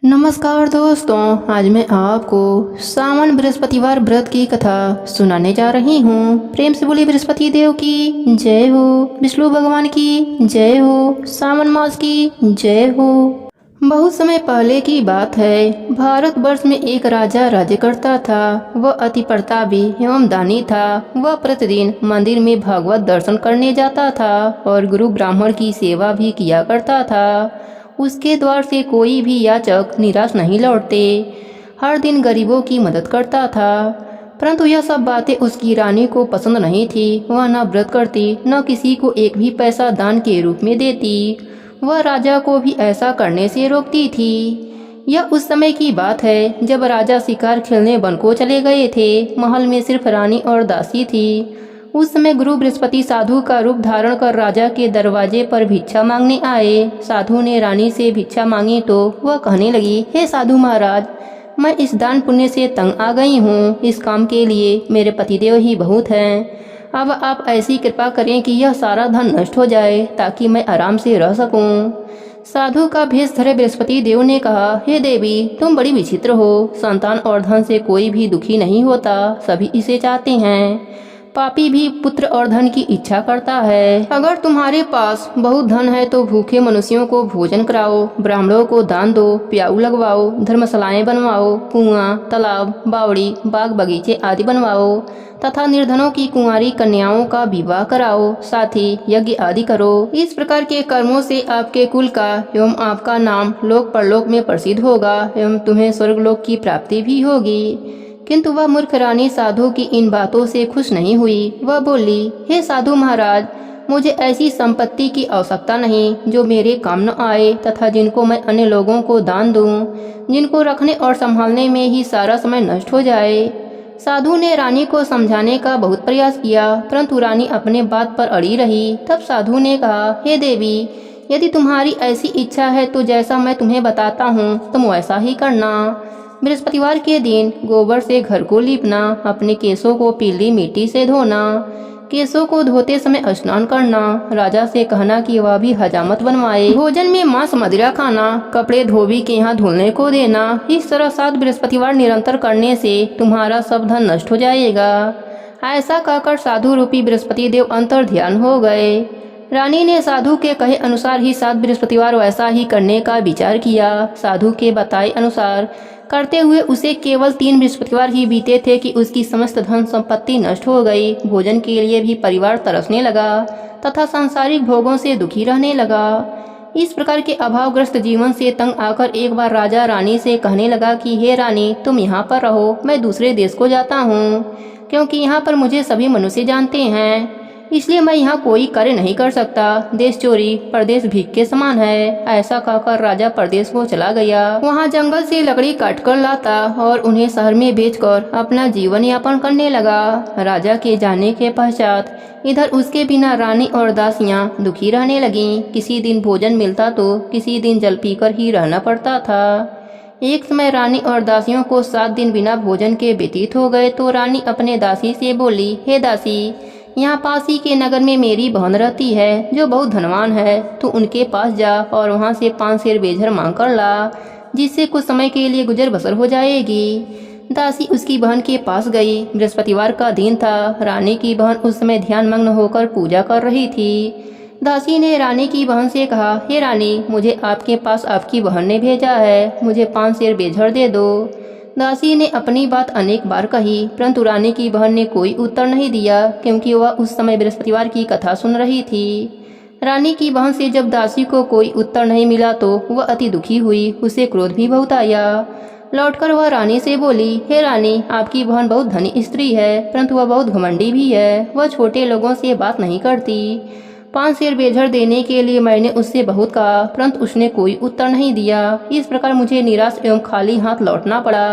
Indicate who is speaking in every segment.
Speaker 1: नमस्कार दोस्तों, आज मैं आपको सावन बृहस्पतिवार व्रत की कथा सुनाने जा रही हूँ। प्रेम से बोली बृहस्पति देव की जय हो, विष्णु भगवान की जय हो, सावन मास की जय हो। बहुत समय पहले की बात है। भारतवर्ष में एक राजा राज्य करता था। वह अति प्रतापी एवं दानी था। वह प्रतिदिन मंदिर में भागवत दर्शन करने जाता था और गुरु ब्राह्मण की सेवा भी किया करता था। उसके द्वार से कोई भी याचक निराश नहीं लौटते। हर दिन गरीबों की मदद करता था। परंतु यह सब बातें उसकी रानी को पसंद नहीं थी। वह न व्रत करती, न किसी को एक भी पैसा दान के रूप में देती। वह राजा को भी ऐसा करने से रोकती थी। यह उस समय की बात है जब राजा शिकार खेलने वन को चले गए थे। महल में सिर्फ रानी और दासी थी। उस समय गुरु बृहस्पति साधु का रूप धारण कर राजा के दरवाजे पर भिक्षा मांगने आए। साधु ने रानी से भिक्षा मांगी तो वह कहने लगी, हे साधु महाराज, मैं इस दान पुण्य से तंग आ गई हूँ। इस काम के लिए मेरे पतिदेव ही बहुत हैं। अब आप ऐसी कृपा करें कि यह सारा धन नष्ट हो जाए ताकि मैं आराम से रह सकूं। साधु का भेष धरे बृहस्पति देव ने कहा, हे देवी, तुम बड़ी विचित्र हो। संतान और धन से कोई भी दुखी नहीं होता, सभी इसे चाहते हैं। पापी भी पुत्र और धन की इच्छा करता है। अगर तुम्हारे पास बहुत धन है तो भूखे मनुष्यों को भोजन कराओ, ब्राह्मणों को दान दो, प्याऊ लगवाओ, धर्मशालाएं बनवाओ, कुआं, तालाब, बावड़ी, बाग बगीचे आदि बनवाओ तथा निर्धनों की कुंवारी कन्याओं का विवाह कराओ। साथ ही यज्ञ आदि करो। इस प्रकार के कर्मों से आपके कुल का एवं आपका नाम लोक परलोक में प्रसिद्ध होगा एवं तुम्हें स्वर्गलोक की प्राप्ति भी होगी। किंतु वह मूर्ख रानी साधु की इन बातों से खुश नहीं हुई। वह बोली, हे साधु महाराज, मुझे ऐसी संपत्ति की आवश्यकता नहीं जो मेरे काम न आए तथा जिनको मैं अन्य लोगों को दान दूं, जिनको रखने और संभालने में ही सारा समय नष्ट हो जाए। साधु ने रानी को समझाने का बहुत प्रयास किया, परंतु रानी अपने बात पर अड़ी रही। तब साधु ने कहा, हे देवी, यदि तुम्हारी ऐसी इच्छा है तो जैसा मैं तुम्हें बताता हूँ तुम वैसा ही करना। बृहस्पतिवार के दिन गोबर से घर को लीपना, अपने केसों को पीली मिट्टी से धोना, केसों को धोते समय स्नान करना, राजा से कहना कि वह भी हजामत बनवाए, भोजन में मांस मदिरा खाना, कपड़े धोबी के यहाँ धुलने को देना। इस तरह 7 बृहस्पतिवार निरंतर करने से तुम्हारा सब धन नष्ट हो जाएगा। ऐसा कहकर साधु रूपी बृहस्पति देव अंतर ध्यान हो गए। रानी ने साधु के कहे अनुसार ही 7 बृहस्पतिवार वैसा ही करने का विचार किया। साधु के बताए अनुसार करते हुए उसे केवल 3 बृहस्पतिवार ही बीते थे कि उसकी समस्त धन संपत्ति नष्ट हो गई। भोजन के लिए भी परिवार तरसने लगा तथा सांसारिक भोगों से दुखी रहने लगा। इस प्रकार के अभावग्रस्त जीवन से तंग आकर एक बार राजा रानी से कहने लगा कि हे रानी, तुम यहाँ पर रहो, मैं दूसरे देश को जाता हूँ, क्योंकि यहाँ पर मुझे सभी मनुष्य जानते हैं, इसलिए मैं यहाँ कोई कार्य नहीं कर सकता। देश चोरी परदेश भीख के समान है। ऐसा कहकर राजा परदेश को चला गया। वहाँ जंगल से लकड़ी काटकर लाता और उन्हें शहर में बेचकर अपना जीवन यापन करने लगा। राजा के जाने के पश्चात इधर उसके बिना रानी और दासियाँ दुखी रहने लगीं। किसी दिन भोजन मिलता तो किसी दिन जल पीकर ही रहना पड़ता था। एक समय रानी और दासियों को 7 दिन बिना भोजन के व्यतीत हो गए तो रानी अपने दासी से बोली, हे दासी, यहाँ पास ही के नगर में मेरी बहन रहती है जो बहुत धनवान है। तू उनके पास जा और वहाँ से 5 सेर बेझर मांग कर ला, जिससे कुछ समय के लिए गुजर बसर हो जाएगी। दासी उसकी बहन के पास गई। बृहस्पतिवार का दिन था। रानी की बहन उस समय ध्यान मग्न होकर पूजा कर रही थी। दासी ने रानी की बहन से कहा, हे रानी, मुझे आपके पास आपकी बहन ने भेजा है, मुझे 5 सेर बेझर दे दो। दासी ने अपनी बात अनेक बार कही, परंतु रानी की बहन ने कोई उत्तर नहीं दिया, क्योंकि वह उस समय बृहस्पतिवार की कथा सुन रही थी। रानी की बहन से जब दासी को कोई उत्तर नहीं मिला तो वह अति दुखी हुई। उसे क्रोध भी बहुत आया। लौटकर वह रानी से बोली, हे रानी, आपकी बहन बहुत धनी स्त्री है, परंतु वह बहुत घमंडी भी है। वह छोटे लोगों से बात नहीं करती। 5 सेर बेझर देने के लिए मैंने उससे बहुत कहा, परंतु उसने कोई उत्तर नहीं दिया। इस प्रकार मुझे निराश एवं खाली हाथ लौटना पड़ा।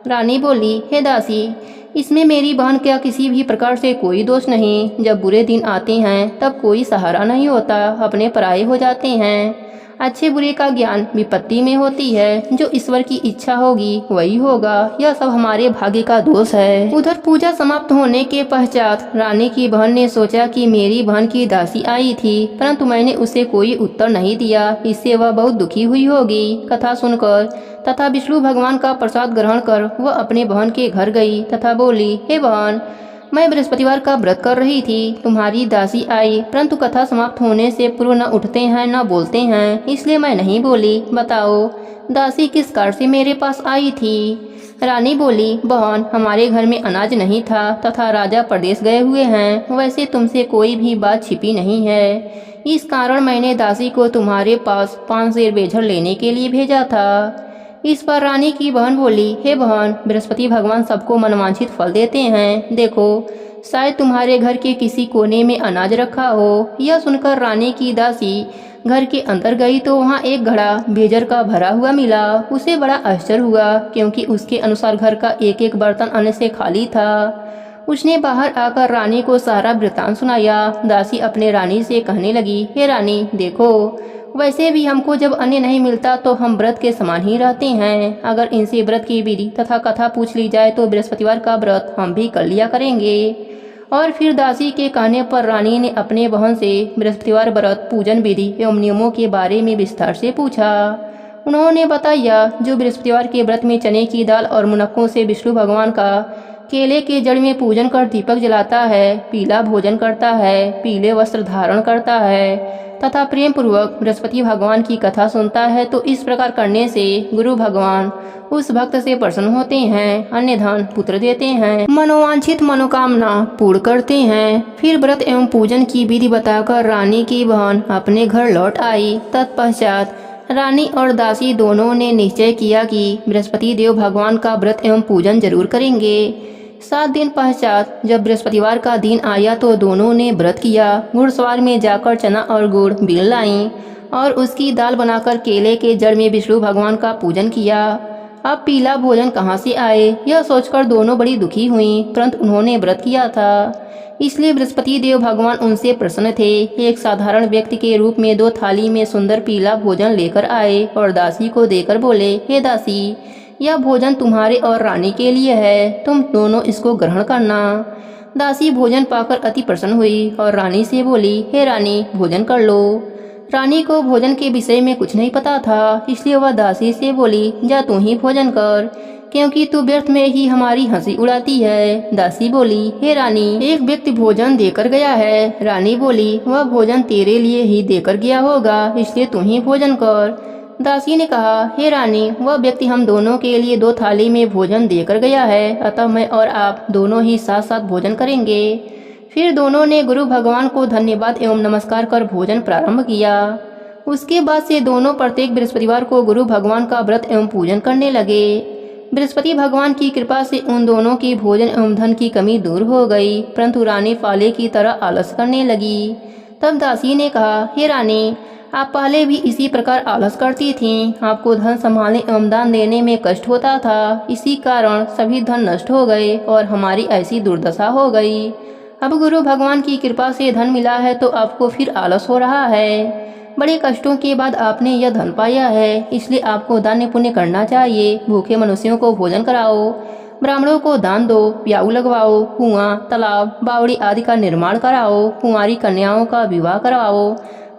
Speaker 1: रानी बोली, हे दासी, इसमें मेरी बहन क्या किसी भी प्रकार से कोई दोष नहीं। जब बुरे दिन आते हैं तब कोई सहारा नहीं होता, अपने पराये हो जाते हैं। अच्छे बुरे का ज्ञान विपत्ति में होती है। जो ईश्वर की इच्छा होगी वही होगा। यह सब हमारे भाग्य का दोष है। उधर पूजा समाप्त होने के पश्चात रानी की बहन ने सोचा कि मेरी बहन की दासी आई थी, परंतु मैंने उसे कोई उत्तर नहीं दिया। इससे वह बहुत दुखी हुई होगी। कथा सुनकर तथा विष्णु भगवान का प्रसाद ग्रहण कर वह अपने बहन के घर गई तथा बोली, हे बहन, मैं बृहस्पतिवार का व्रत कर रही थी, तुम्हारी दासी आई, परंतु कथा समाप्त होने से पूर्व न उठते हैं न बोलते हैं, इसलिए मैं नहीं बोली। बताओ दासी किस कारण से मेरे पास आई थी? रानी बोली, बहन, हमारे घर में अनाज नहीं था तथा राजा प्रदेश गए हुए हैं। वैसे तुमसे कोई भी बात छिपी नहीं है, इस कारण मैंने दासी को तुम्हारे पास 5 सेर बेझर लेने के लिए भेजा था। इस पर रानी की बहन बोली, हे बहन, बृहस्पति भगवान सबको मनवांछित फल देते हैं। देखो, शायद तुम्हारे घर के किसी कोने में अनाज रखा हो। यह सुनकर रानी की दासी घर के अंदर गई तो वहाँ एक घड़ा बेजर का भरा हुआ मिला। उसे बड़ा आश्चर्य हुआ, क्योंकि उसके अनुसार घर का एक एक बर्तन अन्न से खाली था। उसने बाहर आकर रानी को सारा वृत्तांत सुनाया। दासी अपने रानी से कहने लगी, हे रानी, देखो, वैसे भी हमको जब अन्न नहीं मिलता तो हम व्रत के समान ही रहते हैं। अगर इनसे व्रत की विधि तथा कथा पूछ ली जाए तो बृहस्पतिवार का व्रत हम भी कर लिया करेंगे। और फिर दासी के कहने पर रानी ने अपने बहन से बृहस्पतिवार व्रत, पूजन विधि एवं नियमों के बारे में विस्तार से पूछा। उन्होंने बताया, जो बृहस्पतिवार के व्रत में चने की दाल और मुनक्कों से विष्णु भगवान का केले के जड़ में पूजन कर दीपक जलाता है, पीला भोजन करता है, पीले वस्त्र धारण करता है तथा प्रेम पूर्वक बृहस्पति भगवान की कथा सुनता है, तो इस प्रकार करने से गुरु भगवान उस भक्त से प्रसन्न होते हैं, अन्य धन पुत्र देते हैं, मनोवांछित मनोकामना पूर्ण करते हैं। फिर व्रत एवं पूजन की विधि बताकर रानी की बहन अपने घर लौट आई। तत्पश्चात रानी और दासी दोनों ने निश्चय किया कि बृहस्पति देव भगवान का व्रत एवं पूजन जरूर करेंगे। 7 दिन पश्चात जब बृहस्पतिवार का दिन आया तो दोनों ने व्रत किया। घुड़सवार में जाकर चना और गुड़ बीन लाई और उसकी दाल बनाकर केले के जड़ में विष्णु भगवान का पूजन किया। अब पीला भोजन कहाँ से आए, यह सोचकर दोनों बड़ी दुखी हुई, परंतु उन्होंने व्रत किया था, इसलिए बृहस्पति देव भगवान उनसे प्रसन्न थे। एक साधारण व्यक्ति के रूप में 2 थाली में सुंदर पीला भोजन लेकर आए और दासी को देकर बोले, हे दासी, यह भोजन तुम्हारे और रानी के लिए है, तुम दोनों इसको ग्रहण करना। दासी भोजन पाकर अति प्रसन्न हुई और रानी से बोली, हे रानी, भोजन कर लो। रानी को भोजन के विषय में कुछ नहीं पता था, इसलिए वह दासी से बोली, जा तू ही भोजन कर, क्योंकि तू व्यर्थ में ही हमारी हंसी उड़ाती है। दासी बोली, हे रानी, एक व्यक्ति भोजन देकर गया है। रानी बोली, वह भोजन तेरे लिए ही देकर गया होगा, इसलिए तू ही भोजन कर। दासी ने कहा, हे रानी, वह व्यक्ति हम दोनों के लिए 2 थाली में भोजन देकर गया है, अतः मैं और आप दोनों ही साथ साथ भोजन करेंगे। फिर दोनों ने गुरु भगवान को धन्यवाद एवं नमस्कार कर भोजन प्रारंभ किया। उसके बाद से दोनों प्रत्येक बृहस्पतिवार को गुरु भगवान का व्रत एवं पूजन करने लगे। बृहस्पति भगवान की कृपा से उन दोनों की भोजन एवं धन की कमी दूर हो गई, परंतु रानी फाले की तरह आलस करने लगी। तब दासी ने कहा, हे रानी, आप पहले भी इसी प्रकार आलस करती थीं। आपको धन संभालने एवं दान देने में कष्ट होता था, इसी कारण सभी धन नष्ट हो गए और हमारी ऐसी दुर्दशा हो गई। अब गुरु भगवान की कृपा से धन मिला है तो आपको फिर आलस हो रहा है। बड़े कष्टों के बाद आपने यह धन पाया है, इसलिए आपको दान पुण्य करना चाहिए। भूखे मनुष्यों को भोजन कराओ, ब्राह्मणों को दान दो, प्याऊ लगवाओ, कुआं, तालाब, बावड़ी आदि का निर्माण कराओ, कुंवारी कन्याओं का विवाह करवाओ,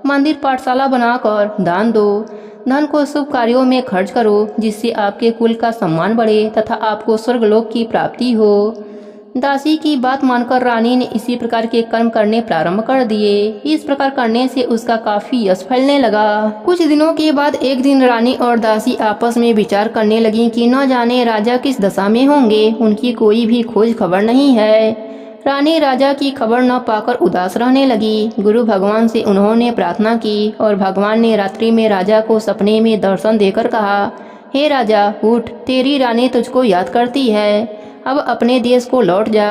Speaker 1: मंदिर पाठशाला बनाकर दान दो। धन को शुभ कार्यों में खर्च करो, जिससे आपके कुल का सम्मान बढ़े तथा आपको स्वर्गलोक की प्राप्ति हो। दासी की बात मानकर रानी ने इसी प्रकार के कर्म करने प्रारंभ कर दिए। इस प्रकार करने से उसका काफी यश फैलने लगा। कुछ दिनों के बाद एक दिन रानी और दासी आपस में विचार करने लगी कि न जाने राजा किस दशा में होंगे, उनकी कोई भी खोज खबर नहीं है। रानी राजा की खबर न पाकर उदास रहने लगी। गुरु भगवान से उन्होंने प्रार्थना की और भगवान ने रात्रि में राजा को सपने में दर्शन देकर कहा, हे राजा, उठ, तेरी रानी तुझको याद करती है, अब अपने देश को लौट जा।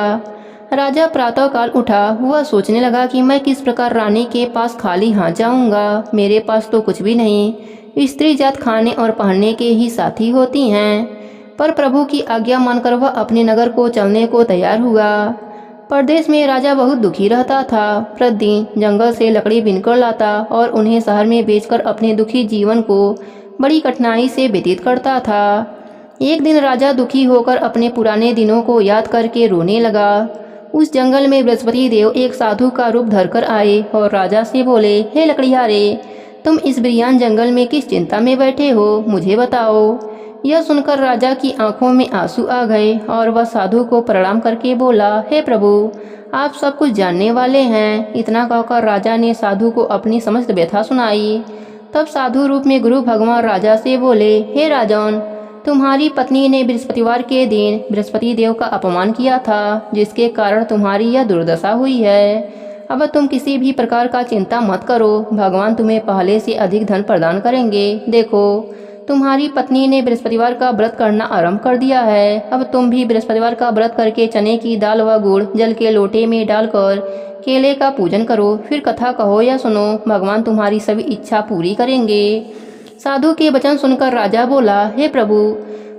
Speaker 1: राजा प्रातःकाल उठा। वह सोचने लगा कि मैं किस प्रकार रानी के पास खाली हाथ जाऊंगा, मेरे पास तो कुछ भी नहीं। स्त्री जात खाने और पहनने के ही साथी होती हैं। पर प्रभु की आज्ञा मानकर वह अपने नगर को चलने को तैयार हुआ। परदेश में राजा बहुत दुखी रहता था। प्रतिदिन जंगल से लकड़ी बीनकर लाता और उन्हें शहर में बेचकर अपने दुखी जीवन को बड़ी कठिनाई से व्यतीत करता था। एक दिन राजा दुखी होकर अपने पुराने दिनों को याद करके रोने लगा। उस जंगल में बृहस्पति देव एक साधु का रूप धरकर आए और राजा से बोले, हे लकड़ियारे, तुम इस बिरियान जंगल में किस चिंता में बैठे हो, मुझे बताओ। यह सुनकर राजा की आंखों में आंसू आ गए और वह साधु को प्रणाम करके बोला, हे प्रभु, आप सब कुछ जानने वाले हैं। इतना कहकर राजा ने साधु को अपनी समस्त व्यथा सुनाई। तब साधु रूप में गुरु भगवान राजा से बोले, हे राजन, तुम्हारी पत्नी ने बृहस्पतिवार के दिन बृहस्पति देव का अपमान किया था, जिसके कारण तुम्हारी यह दुर्दशा हुई है। अब तुम किसी भी प्रकार का चिंता मत करो, भगवान तुम्हें पहले से अधिक धन प्रदान करेंगे। देखो, तुम्हारी पत्नी ने बृहस्पतिवार का व्रत करना आरंभ कर दिया है। अब तुम भी बृहस्पतिवार का व्रत करके चने की दाल व गुड़ जल के लोटे में डालकर केले का पूजन करो, फिर कथा कहो या सुनो, भगवान तुम्हारी सभी इच्छा पूरी करेंगे। साधु के वचन सुनकर राजा बोला, हे प्रभु,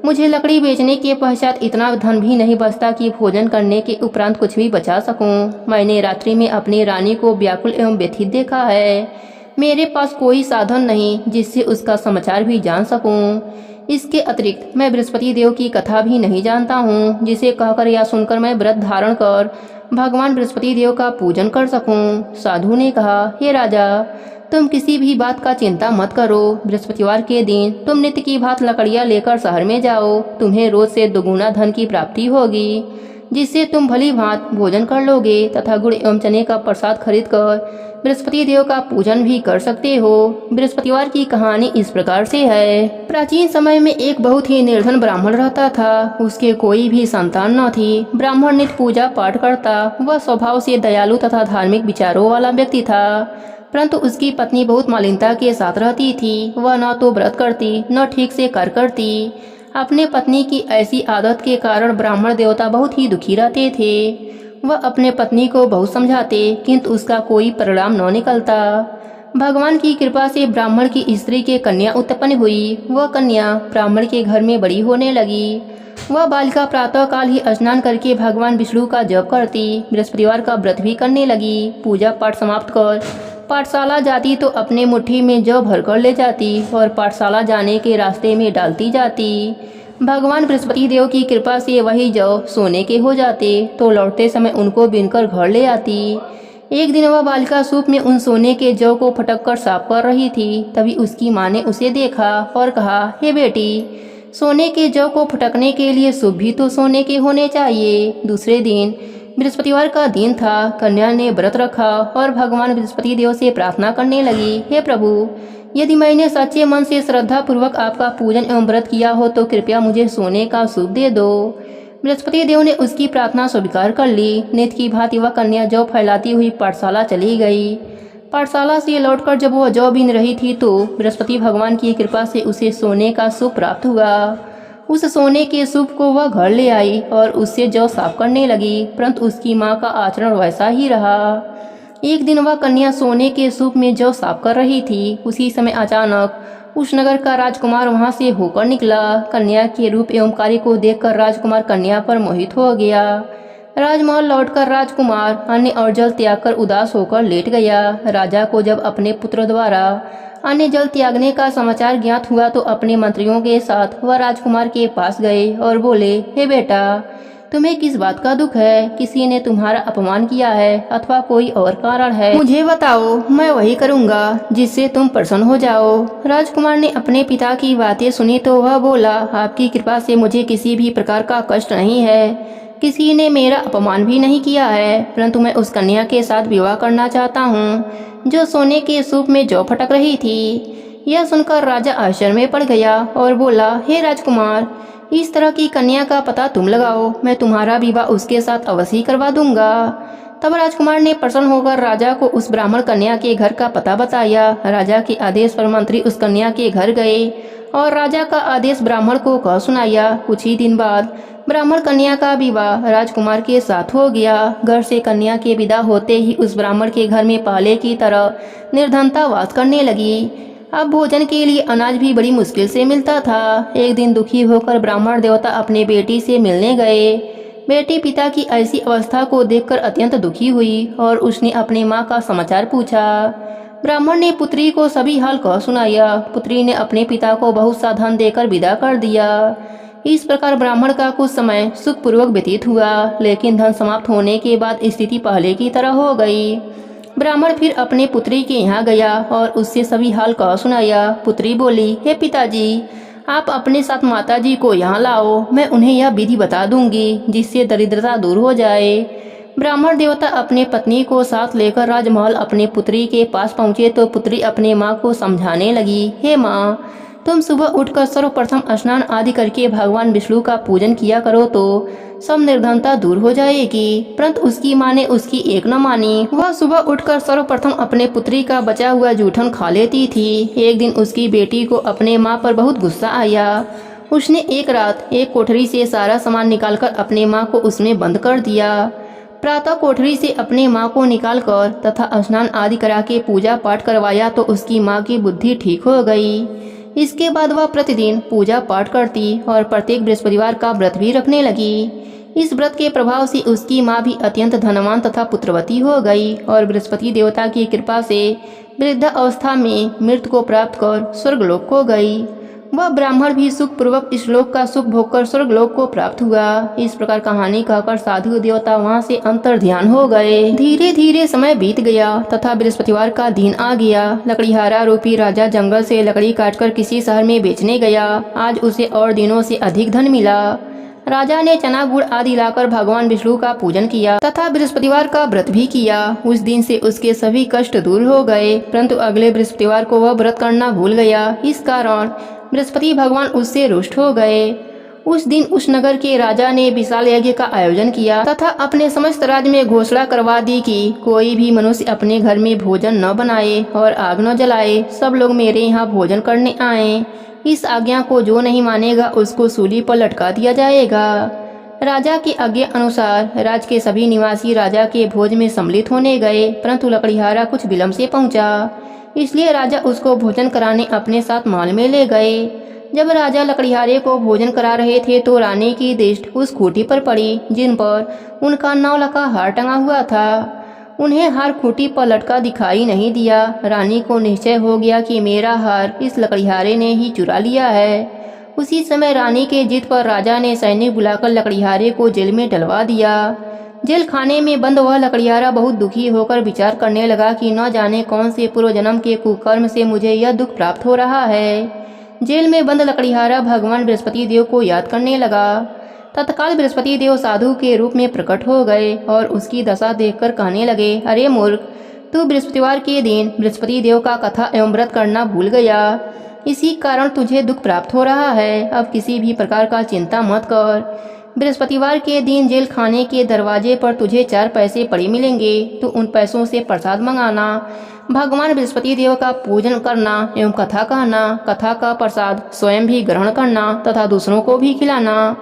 Speaker 1: मुझे लकड़ी बेचने के पश्चात इतना धन भी नहीं बचता कि भोजन करने के उपरांत कुछ भी बचा सकूं। मैंने रात्रि में अपनी रानी को व्याकुल एवं व्यथित देखा है। मेरे पास कोई साधन नहीं जिससे उसका समाचार भी जान सकूं। इसके अतिरिक्त मैं बृहस्पति देव की कथा भी नहीं जानता हूं, जिसे कहकर या सुनकर मैं व्रत धारण कर भगवान बृहस्पति देव का पूजन कर सकूं। साधु ने कहा, हे राजा, तुम किसी भी बात का चिंता मत करो। बृहस्पतिवार के दिन तुम नित्य की भांति लकड़ियाँ लेकर शहर में जाओ। तुम्हें रोज से दोगुना धन की प्राप्ति होगी, जिससे तुम भली भांति भोजन कर लोगे तथा गुड़ एवं चने का प्रसाद खरीद कर बृहस्पति देव का पूजन भी कर सकते हो। बृहस्पतिवार की कहानी इस प्रकार से है। प्राचीन समय में एक बहुत ही निर्धन ब्राह्मण रहता था। उसके कोई भी संतान न थी। ब्राह्मण नित्य पूजा पाठ करता। वह स्वभाव से दयालु तथा धार्मिक विचारों वाला व्यक्ति था, परंतु उसकी पत्नी बहुत मलिनता के साथ रहती थी। वह न तो व्रत करती न ठीक से कार्य करती। अपने पत्नी की ऐसी आदत के कारण ब्राह्मण देवता बहुत ही दुखी रहते थे। वह अपने पत्नी को बहुत समझाते, किंतु उसका कोई परिणाम न निकलता। भगवान की कृपा से ब्राह्मण की स्त्री के कन्या उत्पन्न हुई। वह कन्या ब्राह्मण के घर में बड़ी होने लगी। वह बालिका प्रातः काल ही स्नान करके भगवान विष्णु का जप करती, बृहस्पतिवार का व्रत भी करने लगी। पूजा पाठ समाप्त कर पाठशाला जाती तो अपने मुट्ठी में जौ भर कर ले जाती और पाठशाला जाने के रास्ते में डालती जाती। भगवान बृहस्पति देव की कृपा से वही जौ सोने के हो जाते, तो लौटते समय उनको बीनकर घर ले आती। एक दिन वह बालिका सूप में उन सोने के जौ को फटक कर साफ कर रही थी। तभी उसकी माँ ने उसे देखा और कहा, हे बेटी, सोने के जौ को फटकने के लिए सूप भी तो सोने के होने चाहिए। दूसरे दिन बृहस्पतिवार का दिन था। कन्या ने व्रत रखा और भगवान बृहस्पति देव से प्रार्थना करने लगी, हे प्रभु, यदि मैंने सच्चे मन से श्रद्धा पूर्वक आपका पूजन एवं व्रत किया हो तो कृपया मुझे सोने का सूप दे दो। बृहस्पति देव ने उसकी प्रार्थना स्वीकार कर ली। नित्य की भांति वह कन्या जौ फैलाती हुई पाठशाला चली गई। पाठशाला से लौटकर जब वह जौ बीन रही थी तो बृहस्पति भगवान की कृपा से उसे सोने का सूप प्राप्त हुआ। उस सोने के सूप को वह घर ले आई और उससे जौ साफ करने लगी, परंतु उसकी माँ का आचरण वैसा ही रहा। एक दिन वह कन्या सोने के सूप में जौ साफ कर रही थी। उसी समय अचानक उस नगर का राजकुमार वहां से होकर निकला। कन्या के रूप एवं कार्य को देखकर राजकुमार कन्या पर मोहित हो गया। राजमहल लौटकर राजकुमार अन्न और जल त्याग कर उदास होकर लेट गया। राजा को जब अपने पुत्र द्वारा अन्न जल त्यागने का समाचार ज्ञात हुआ तो अपने मंत्रियों के साथ वह राजकुमार के पास गए और बोले, हे बेटा, तुम्हें किस बात का दुख है? किसी ने तुम्हारा अपमान किया है अथवा कोई और कारण है? मुझे बताओ, मैं वही करूँगा जिससे तुम प्रसन्न हो जाओ। राजकुमार ने अपने पिता की बातें सुनी तो वह बोला, आपकी कृपा से मुझे किसी भी प्रकार का कष्ट नहीं है। किसी ने मेरा अपमान भी नहीं किया है, परंतु मैं उस कन्या के साथ विवाह करना चाहता हूँ जो सोने के सूप में जौ फटक रही थी। यह सुनकर राजा आश्चर्य में पड़ गया और बोला, हे राजकुमार, इस तरह की कन्या का पता तुम लगाओ, मैं तुम्हारा विवाह उसके साथ अवश्य ही करवा दूंगा। तब राजकुमार ने प्रसन्न होकर राजा को उस ब्राह्मण कन्या के घर का पता बताया। राजा के आदेश पर मंत्री उस कन्या के घर गए और राजा का आदेश ब्राह्मण को कह सुनाया। कुछ ही दिन बाद ब्राह्मण कन्या का विवाह राजकुमार के साथ हो गया। घर से कन्या के विदा होते ही उस ब्राह्मण के घर में पहले की तरह निर्धनता वास करने लगी। अब भोजन के लिए अनाज भी बड़ी मुश्किल से मिलता था। एक दिन दुखी होकर ब्राह्मण देवता अपने बेटी से मिलने गए। बेटी पिता की ऐसी अवस्था को देखकर अत्यंत दुखी हुई और उसने अपनी माँ का समाचार पूछा। ब्राह्मण ने पुत्री को सभी हाल कह सुनाया। पुत्री ने अपने पिता को बहुत सा धन देकर विदा कर दिया। इस प्रकार ब्राह्मण का कुछ समय सुखपूर्वक व्यतीत हुआ, लेकिन धन समाप्त होने के बाद स्थिति पहले की तरह हो गई। ब्राह्मण फिर अपने पुत्री के यहाँ गया और उससे सभी हाल कह सुनाया। पुत्री बोली, हे पिताजी, आप अपने साथ माताजी को यहाँ लाओ, मैं उन्हें यह विधि बता दूंगी जिससे दरिद्रता दूर हो जाए। ब्राह्मण देवता अपने पत्नी को साथ लेकर राजमहल अपने पुत्री के पास पहुँचे तो पुत्री अपने माँ को समझाने लगी, हे माँ, तुम सुबह उठकर सर्वप्रथम स्नान आदि करके भगवान विष्णु का पूजन किया करो तो सब निर्धनता दूर हो जाएगी। परंतु उसकी माँ ने उसकी एक न मानी। वह सुबह उठकर सर्वप्रथम अपने पुत्री का बचा हुआ जूठन खा लेती थी। एक दिन उसकी बेटी को अपने माँ पर बहुत गुस्सा आया। उसने एक रात एक कोठरी से सारा सामान निकालकर अपने माँ को उसमें बंद कर दिया। प्रातः कोठरी से अपने माँ को निकालकर तथा स्नान आदि करा के पूजा पाठ करवाया तो उसकी माँ की बुद्धि ठीक हो गई। इसके बाद वह प्रतिदिन पूजा पाठ करती और प्रत्येक बृहस्पतिवार का व्रत भी रखने लगी। इस व्रत के प्रभाव से उसकी माँ भी अत्यंत धनवान तथा पुत्रवती हो गई और बृहस्पति देवता की कृपा से वृद्ध अवस्था में मृत्यु को प्राप्त कर स्वर्गलोक को गई। वह ब्राह्मण भी सुखपूर्वक इस लोक का सुख भोगकर स्वर्गलोक को प्राप्त हुआ। इस प्रकार कहानी कहकर साधु देवता वहाँ से अंतर ध्यान हो गए। धीरे धीरे समय बीत गया तथा बृहस्पतिवार का दिन आ गया। लकड़ीहारा रूपी राजा जंगल से लकड़ी काटकर किसी शहर में बेचने गया। आज उसे और दिनों से अधिक धन मिला। राजा ने चना गुड़ आदि लाकर भगवान विष्णु का पूजन किया तथा बृहस्पतिवार का व्रत भी किया। उस दिन से उसके सभी कष्ट दूर हो गए, परंतु अगले बृहस्पतिवार को वह व्रत करना भूल गया। इस कारण बृहस्पति भगवान उससे रुष्ट हो गए। उस दिन उस नगर के राजा ने विशाल यज्ञ का आयोजन किया तथा अपने समस्त राज्य में घोषणा करवा दी कि कोई भी मनुष्य अपने घर में भोजन न बनाए और आग न जलाए। सब लोग मेरे यहाँ भोजन करने आए। इस आज्ञा को जो नहीं मानेगा उसको सूली पर लटका दिया जाएगा। राजा की आज्ञा अनुसार राज्य के सभी निवासी राजा के भोज में सम्मिलित होने गए, परंतु लकड़ीहारा कुछ विलम्ब से पहुंचा, इसलिए राजा उसको भोजन कराने अपने साथ महल में ले गए। जब राजा लकड़ीहारे को भोजन करा रहे थे तो रानी की दृष्टि उस खूंटी पर पड़ी जिन पर उनका 9 लखा हार टंगा हुआ था। उन्हें हार खूंटी पर लटका दिखाई नहीं दिया। रानी को निश्चय हो गया कि मेरा हार इस लकड़ीहारे ने ही चुरा लिया है। उसी समय रानी के जिद पर राजा ने सैनिक बुलाकर लकड़ीहारे को जेल में डलवा दिया। जेल खाने में बंद वह लकड़ीहारा बहुत दुखी होकर विचार करने लगा कि न जाने कौन से पूर्व जन्म के कुकर्म से मुझे यह दुख प्राप्त हो रहा है। जेल में बंद लकड़ीहारा भगवान बृहस्पति देव को याद करने लगा। तत्काल बृहस्पति देव साधु के रूप में प्रकट हो गए और उसकी दशा देखकर कहने लगे, अरे मूर्ख, तू बृहस्पतिवार के दिन बृहस्पति देव का कथा एवं व्रत करना भूल गया। इसी कारण तुझे दुख प्राप्त हो रहा है। अब किसी भी प्रकार का चिंता मत कर। बृहस्पतिवार के दिन जेल खाने के दरवाजे पर तुझे 4 पैसे पड़े मिलेंगे। तो उन पैसों से प्रसाद मंगाना, भगवान बृहस्पति देव का पूजन करना एवं कथा कहना। कथा का प्रसाद स्वयं भी ग्रहण करना तथा दूसरों को भी खिलाना।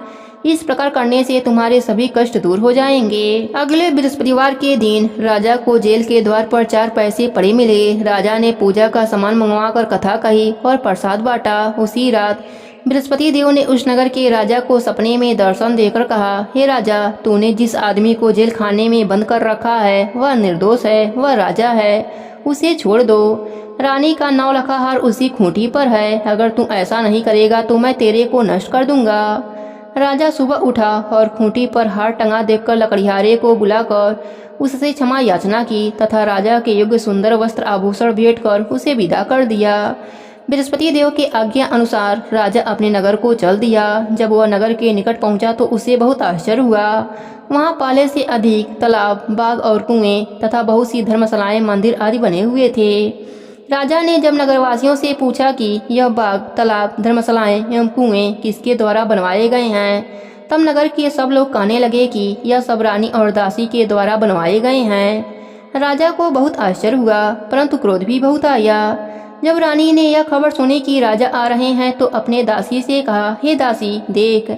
Speaker 1: इस प्रकार करने से तुम्हारे सभी कष्ट दूर हो जाएंगे। अगले बृहस्पतिवार के दिन राजा को जेल के द्वार पर 4 पैसे पड़े मिले। राजा ने पूजा का सामान मंगवाकर कथा कही और प्रसाद बांटा। उसी रात बृहस्पति देव ने उस नगर के राजा को सपने में दर्शन देकर कहा, हे राजा, तूने जिस आदमी को जेल खाने में बंद कर रखा है वह निर्दोष है, वह राजा है, उसे छोड़ दो। रानी का 9 लखा हार उसी खूंटी पर है। अगर तू ऐसा नहीं करेगा तो मैं तेरे को नष्ट कर दूंगा। राजा सुबह उठा और खूंटी पर हार टंगा देखकर लकड़ीहारे को बुलाकर उससे क्षमा याचना की तथा राजा के योग्य सुंदर वस्त्र आभूषण भेंट कर उसे विदा कर दिया। बृहस्पति देव के आज्ञा अनुसार राजा अपने नगर को चल दिया। जब वह नगर के निकट पहुंचा तो उसे बहुत आश्चर्य हुआ। वहां पहले से अधिक तालाब, बाग और कुएं तथा बहुत सी धर्मशालाएं, मंदिर आदि बने हुए थे। राजा ने जब नगरवासियों से पूछा कि यह बाग, तालाब, धर्मशालाएं एवं कुएं किसके द्वारा बनवाए गए हैं, तब नगर के सब लोग कहने लगे कि यह सब रानी और दासी के द्वारा बनवाए गए हैं। राजा को बहुत आश्चर्य हुआ, परंतु क्रोध भी बहुत आया। जब रानी ने यह खबर सुनी कि राजा आ रहे हैं तो अपने दासी से कहा, हे दासी, देख,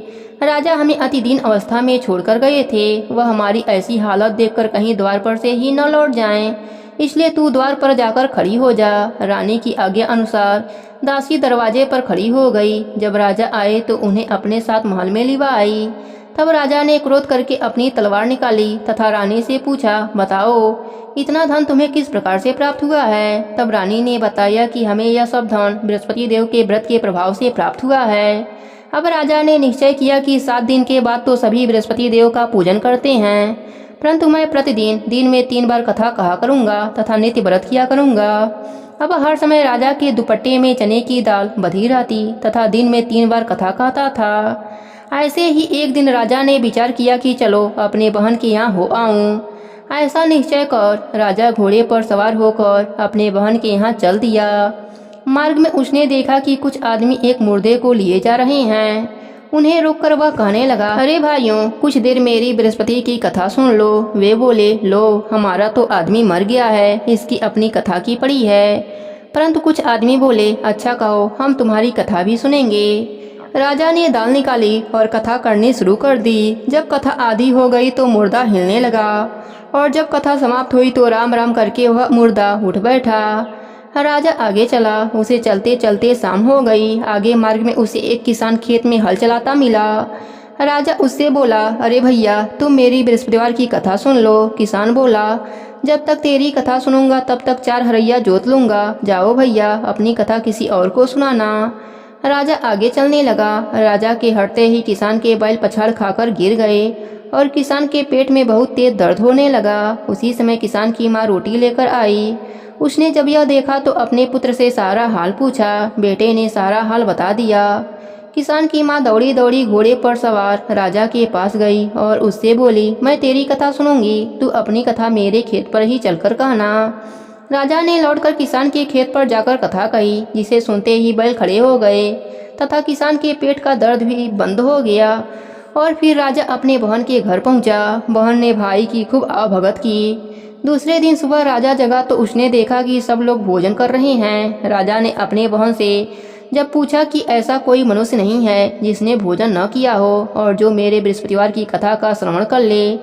Speaker 1: राजा हमें अति दीन अवस्था में छोड़कर गए थे। वह हमारी ऐसी हालत देखकर कहीं द्वार पर से ही न लौट जाएं, इसलिए तू द्वार पर जाकर खड़ी हो जा। रानी की आज्ञा अनुसार दासी दरवाजे पर खड़ी हो गई। जब राजा आए तो उन्हें अपने साथ महल में लिवा आई। तब राजा ने क्रोध करके अपनी तलवार निकाली तथा रानी से पूछा, बताओ इतना धन तुम्हें किस प्रकार से प्राप्त हुआ है। तब रानी ने बताया कि हमें यह सब धन बृहस्पति देव के व्रत के प्रभाव से प्राप्त हुआ है। अब राजा ने निश्चय किया कि 7 दिन के बाद तो सभी बृहस्पति देव का पूजन करते हैं, परंतु मैं प्रतिदिन दिन में 3 बार कथा कहा करूँगा तथा नित्य व्रत किया करूँगा। अब हर समय राजा के दुपट्टे में चने की दाल बधी रहती तथा दिन में 3 बार कथा कहता था। ऐसे ही एक दिन राजा ने विचार किया कि चलो अपने बहन के यहाँ हो आऊं। ऐसा निश्चय कर राजा घोड़े पर सवार होकर अपने बहन के यहाँ चल दिया। मार्ग में उसने देखा कि कुछ आदमी एक मुर्दे को लिए जा रहे हैं। उन्हें रोककर वह कहने लगा, अरे भाइयों, कुछ देर मेरी बृहस्पति की कथा सुन लो। वे बोले, लो हमारा तो आदमी मर गया है, इसकी अपनी कथा की पड़ी है। परंतु कुछ आदमी बोले, अच्छा कहो, हम तुम्हारी कथा भी सुनेंगे। राजा ने दाल निकाली और कथा करनी शुरू कर दी। जब कथा आधी हो गई तो मुर्दा हिलने लगा और जब कथा समाप्त हुई तो राम राम करके वह मुर्दा उठ बैठा। राजा आगे चला। उसे चलते चलते शाम हो गई। आगे मार्ग में उसे एक किसान खेत में हल चलाता मिला। राजा उससे बोला, अरे भैया, तुम मेरी बृहस्पतिवार की कथा सुन लो। किसान बोला, जब तक तेरी कथा सुनूंगा तब तक 4 हरैया जोत लूंगा। जाओ भैया, अपनी कथा किसी और को सुनाना। राजा आगे चलने लगा। राजा के हटते ही किसान के बैल पछाड़ खाकर गिर गए और किसान के पेट में बहुत तेज दर्द होने लगा। उसी समय किसान की माँ रोटी लेकर आई। उसने जब यह देखा तो अपने पुत्र से सारा हाल पूछा। बेटे ने सारा हाल बता दिया। किसान की माँ दौड़ी दौड़ी घोड़े पर सवार राजा के पास गई और उससे बोली, मैं तेरी कथा सुनूंगी, तू अपनी कथा मेरे खेत पर ही चलकर कहना। राजा ने लौटकर किसान के खेत पर जाकर कथा कही, जिसे सुनते ही बैल खड़े हो गए तथा किसान के पेट का दर्द भी बंद हो गया। और फिर राजा अपने बहन के घर पहुंचा। बहन ने भाई की खूब आवभगत की। दूसरे दिन सुबह राजा जगा तो उसने देखा कि सब लोग भोजन कर रहे हैं। राजा ने अपने बहन से जब पूछा कि ऐसा कोई मनुष्य नहीं है जिसने भोजन न किया हो और जो मेरे बृहस्पतिवार की कथा का श्रवण कर ले,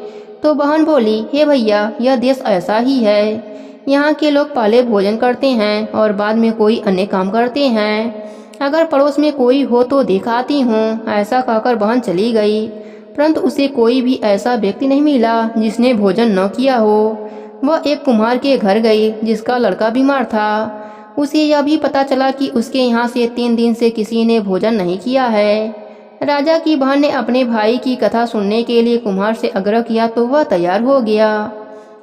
Speaker 1: तो बहन बोली, हे भैया, यह देश ऐसा ही है। यहाँ के लोग पहले भोजन करते हैं और बाद में कोई अन्य काम करते हैं। अगर पड़ोस में कोई हो तो दिखाती हूँ। ऐसा कहकर बहन चली गई, परंतु उसे कोई भी ऐसा व्यक्ति नहीं मिला जिसने भोजन न किया हो। वह एक कुम्हार के घर गई जिसका लड़का बीमार था। उसे यह भी पता चला कि उसके यहाँ से 3 दिन से किसी ने भोजन नहीं किया है। राजा की बहन ने अपने भाई की कथा सुनने के लिए कुम्हार से आग्रह किया तो वह तैयार हो गया।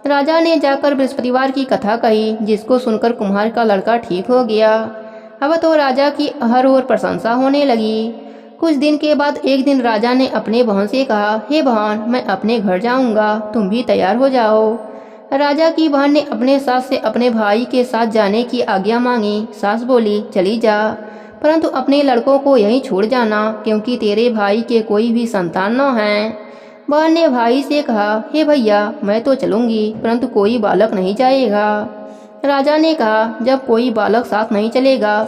Speaker 1: राजा ने जाकर बृहस्पतिवार की कथा कही, जिसको सुनकर कुम्हार का लड़का ठीक हो गया। अब तो राजा की हर ओर प्रशंसा होने लगी। कुछ दिन के बाद एक दिन राजा ने अपने बहन से कहा, हे बहन, मैं अपने घर जाऊंगा, तुम भी तैयार हो जाओ। राजा की बहन ने अपने सास से अपने भाई के साथ जाने की आज्ञा मांगी। सास बोली, चली जा, परंतु अपने लड़कों को यहीं छोड़ जाना, क्योंकि तेरे भाई के कोई भी संतान न है। बहन ने भाई से कहा, हे भैया, मैं तो चलूंगी, परंतु कोई बालक नहीं जाएगा। राजा ने कहा, जब कोई बालक साथ नहीं चलेगा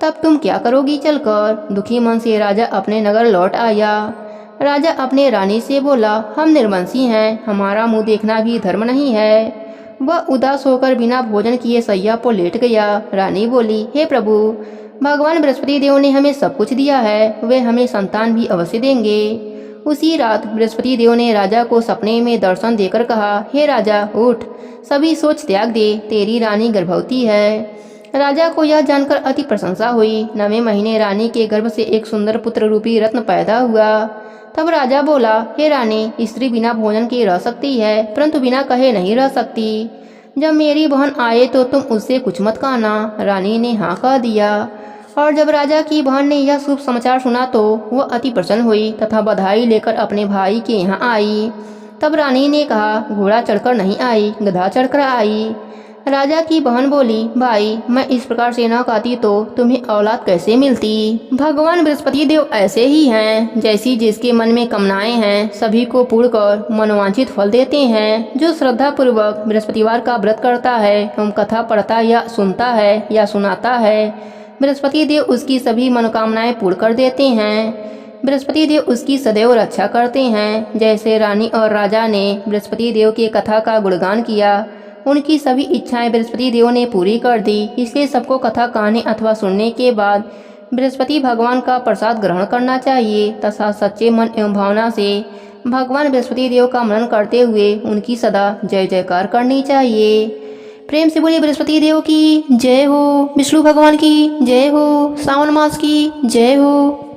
Speaker 1: तब तुम क्या करोगी चलकर। दुखी मन से राजा अपने नगर लौट आया। राजा अपने रानी से बोला, हम निर्वंशी हैं, हमारा मुंह देखना भी धर्म नहीं है। वह उदास होकर बिना भोजन किए सैया पर लेट गया। रानी बोली, हे प्रभु, भगवान बृहस्पति देव ने हमें सब कुछ दिया है, वे हमें संतान भी अवश्य देंगे। उसी रात बृहस्पति देव ने राजा को सपने में दर्शन देकर कहा, हे राजा, उठ, सभी सोच त्याग दे, तेरी रानी गर्भवती है। राजा को यह जानकर अति प्रशंसा हुई। 9वें महीने रानी के गर्भ से एक सुंदर पुत्र रूपी रत्न पैदा हुआ। तब राजा बोला, हे रानी, स्त्री बिना भोजन के रह सकती है, परंतु बिना कहे नहीं रह सकती। जब मेरी बहन आए तो तुम उससे कुछ मत कहना। रानी ने हाँ कह दिया। और जब राजा की बहन ने यह शुभ समाचार सुना तो वह अति प्रसन्न हुई तथा बधाई लेकर अपने भाई के यहाँ आई। तब रानी ने कहा, घोड़ा चढ़कर नहीं आई, गधा चढ़कर आई। राजा की बहन बोली, भाई, मैं इस प्रकार से न कहती तो तुम्हें औलाद कैसे मिलती। भगवान बृहस्पति देव ऐसे ही हैं, जैसी जिसके मन में कामनाएं हैं सभी को पूर्ण कर मनोवांछित फल देते हैं। जो श्रद्धा पूर्वक बृहस्पतिवार का व्रत करता है एवं कथा पढ़ता या सुनता है या सुनाता है, बृहस्पति देव उसकी सभी मनोकामनाएं पूर्ण कर देते हैं। बृहस्पति देव उसकी सदैव रक्षा करते हैं। जैसे रानी और राजा ने बृहस्पति देव की कथा का गुणगान किया, उनकी सभी इच्छाएं बृहस्पति देव ने पूरी कर दी। इसलिए सबको कथा कहने अथवा सुनने के बाद बृहस्पति भगवान का प्रसाद ग्रहण करना चाहिए तथा सच्चे मन एवं भावना से भगवान बृहस्पति देव का मनन करते हुए उनकी सदा जय जयकार करनी चाहिए। प्रेम से बोलिए बृहस्पति देव की जय हो, विष्णु भगवान की जय हो, सावन मास की जय हो।